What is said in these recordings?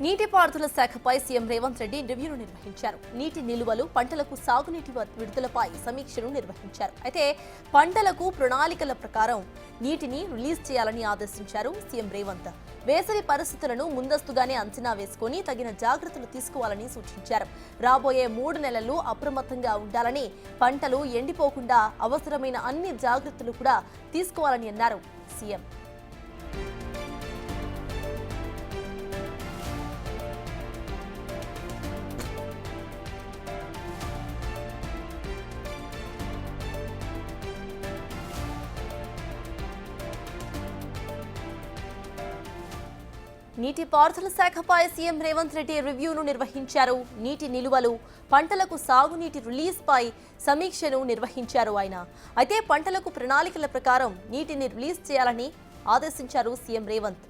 నీటిపారుదల శాఖపై సీఎం రేవంత్ రెడ్డి రివ్యూను నిర్వహించారు. నీటి నిలువలు, పంటలకు సాగునీటి విడుదలపై సమీక్షను నిర్వహించారు. అయితే పంటలకు ప్రణాళికల ప్రకారం నీటిని రిలీజ్ చేయాలని ఆదేశించారు సీఎం రేవంత్. వేసవి పరిస్థితులను ముందస్తుగానే అంచనా వేసుకుని తగిన జాగ్రత్తలు తీసుకోవాలని సూచించారు. రాబోయే 3 నెలలు అప్రమత్తంగా ఉండాలని, పంటలు ఎండిపోకుండా అవసరమైన అన్ని జాగ్రత్తలు కూడా తీసుకోవాలని అన్నారు సీఎం. నీటిపారుదల శాఖపై సీఎం రేవంత్ రెడ్డి రివ్యూను నిర్వహించారు. నీటి నిలువలు, పంటలకు సాగునీటి రిలీజ్పై సమీక్షను నిర్వహించారు ఆయన. అయితే పంటలకు ప్రణాళికల ప్రకారం నీటిని రిలీజ్ చేయాలని ఆదేశించారు సీఎం రేవంత్.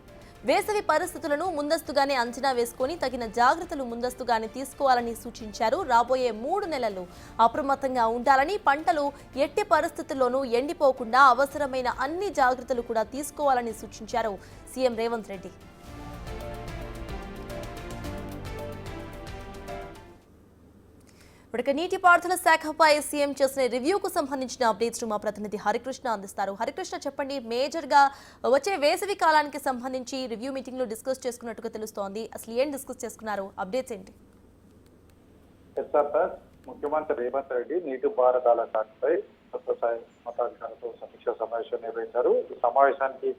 వేసవి పరిస్థితులను ముందస్తుగానే అంచనా వేసుకుని తగిన జాగ్రత్తలు ముందస్తుగానే తీసుకోవాలని సూచించారు. రాబోయే 3 నెలలు అప్రమత్తంగా ఉండాలని, పంటలు ఎట్టి పరిస్థితుల్లోనూ ఎండిపోకుండా అవసరమైన అన్ని జాగ్రత్తలు కూడా తీసుకోవాలని సూచించారు సీఎం రేవంత్ రెడ్డి. నీటిపారుదల శాఖపై సీఎం చేసిన రివ్యూకు సంబంధించిన అప్డేట్స్ మా ప్రతినిధి హరికృష్ణ అందిస్తారు. హరికృష్ణ, చెప్పండి, మేజర్ గా వచ్చే వేసవి కాలానికి సంబంధించి రివ్యూ మీటింగ్ లో డిస్కస్ చేసుకున్నట్టుగా తెలుస్తోంది. అసలు ఏం డిస్కస్ చేసుకున్నారు? అప్డేట్స్ ఏంటి? ముఖ్యమంత్రి రేవంత్ రెడ్డి నీటిపారుదల శాఖపై ఉన్నతాధికారులతో సమీక్ష సమావేశం నిర్వహించారు. ఈ సమావేశానికి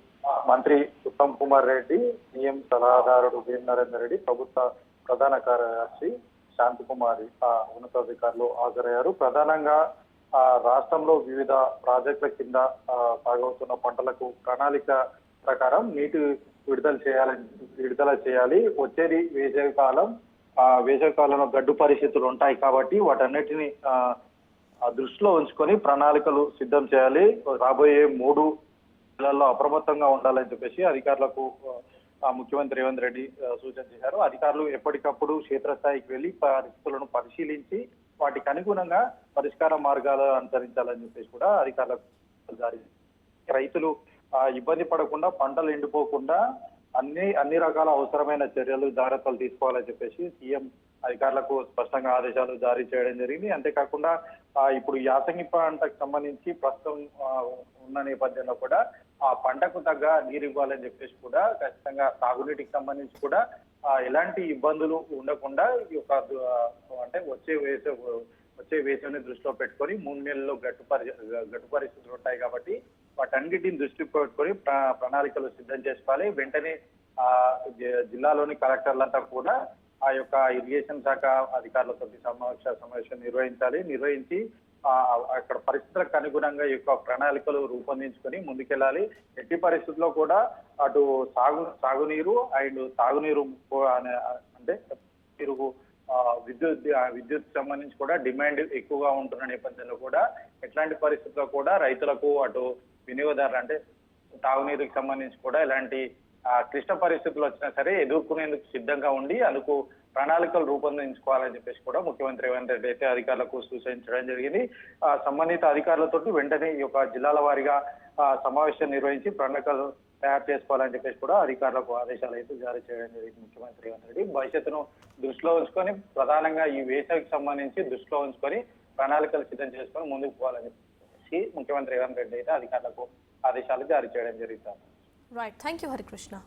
మంత్రి ఉత్తమ్ కుమార్ రెడ్డి, సీఎం సలహాదారుడు వీర్ నరేందర్ రెడ్డి, ప్రభుత్వ ప్రధాన కార్యదర్శి శాంతికుమారి ఉన్నతాధికారులు హాజరయ్యారు. ప్రధానంగా రాష్ట్రంలో వివిధ ప్రాజెక్టుల కింద సాగవుతున్న పంటలకు ప్రణాళిక ప్రకారం నీటి విడుదల చేయాలి. వచ్చేది వేసవి కాలంలో గడ్డు పరిస్థితులు ఉంటాయి కాబట్టి వాటన్నిటిని దృష్టిలో ఉంచుకొని ప్రణాళికలు సిద్ధం చేయాలి. రాబోయే 3 నెలల్లో అప్రమత్తంగా ఉండాలని చెప్పేసి అధికారులకు ముఖ్యమంత్రి రేవంత్ రెడ్డి సూచన చేశారు. అధికారులు ఎప్పటికప్పుడు క్షేత్రస్థాయికి వెళ్లి పరిస్థితులను పరిశీలించి వాటికి అనుగుణంగా పరిష్కార మార్గాలు అనుసరించాలని చెప్పేసి కూడా అధికారులకు జారీ. రైతులు ఇబ్బంది పడకుండా, పంటలు ఎండిపోకుండా అన్ని రకాల అవసరమైన చర్యలు, జాగ్రత్తలు తీసుకోవాలని చెప్పేసి సీఎం అధికారులకు స్పష్టంగా ఆదేశాలు జారీ చేయడం జరిగింది. అంతేకాకుండా ఇప్పుడు యాసంగి పంటకు సంబంధించి ప్రస్తుతం ఉన్న నేపథ్యంలో కూడా ఆ పంటకు తగ్గ నీరు ఇవ్వాలని చెప్పేసి కూడా ఖచ్చితంగా తాగునీటికి సంబంధించి కూడా ఎలాంటి ఇబ్బందులు ఉండకుండా ఈ యొక్క అంటే వచ్చే వేసవిని దృష్టిలో పెట్టుకొని 3 నెలల్లో గట్టు పరిస్థితులు ఉంటాయి కాబట్టి వాటన్నిటిని దృష్టిలో పెట్టుకొని ప్రణాళికలు సిద్ధం చేసుకోవాలి. వెంటనే జిల్లాలోని కలెక్టర్లంతా కూడా ఆ యొక్క ఇరిగేషన్ శాఖ అధికారులతో సమావేశం నిర్వహించి అక్కడ పరిస్థితులకు అనుగుణంగా ఈ యొక్క ప్రణాళికలు రూపొందించుకొని ముందుకెళ్ళాలి. ఎట్టి పరిస్థితుల్లో కూడా అటు సాగునీరు అండ్ తాగునీరు అంటే విద్యుత్ సంబంధించి కూడా డిమాండ్ ఎక్కువగా ఉంటున్న నేపథ్యంలో కూడా ఎట్లాంటి పరిస్థితుల్లో కూడా రైతులకు, అటు వినియోగదారులు అంటే తాగునీరుకి సంబంధించి కూడా ఎలాంటి క్లిష్ట పరిస్థితులు వచ్చినా సరే ఎదుర్కొనేందుకు సిద్ధంగా ఉండి అందుకు ప్రణాళికలు రూపొందించుకోవాలని చెప్పేసి కూడా ముఖ్యమంత్రి రేవంత్ రెడ్డి అయితే అధికారులకు సూచించడం జరిగింది. సంబంధిత అధికారులతో వెంటనే ఈ యొక్క జిల్లాల వారీగా సమావేశం నిర్వహించి ప్రణాళికలు తయారు చేసుకోవాలని చెప్పేసి కూడా అధికారులకు ఆదేశాలు అయితే జారీ చేయడం జరిగింది ముఖ్యమంత్రి రేవంత్ రెడ్డి. భవిష్యత్తును దృష్టిలో ఉంచుకొని, ప్రధానంగా ఈ వేసవికి సంబంధించి దృష్టిలో ఉంచుకొని ప్రణాళికలు సిద్ధం చేసుకొని ముందుకు పోవాలని చెప్పేసి ముఖ్యమంత్రి రేవంత్ రెడ్డి అయితే అధికారులకు ఆదేశాలు జారీ చేయడం జరుగుతుంది. Right. Thank you, Harikrishna.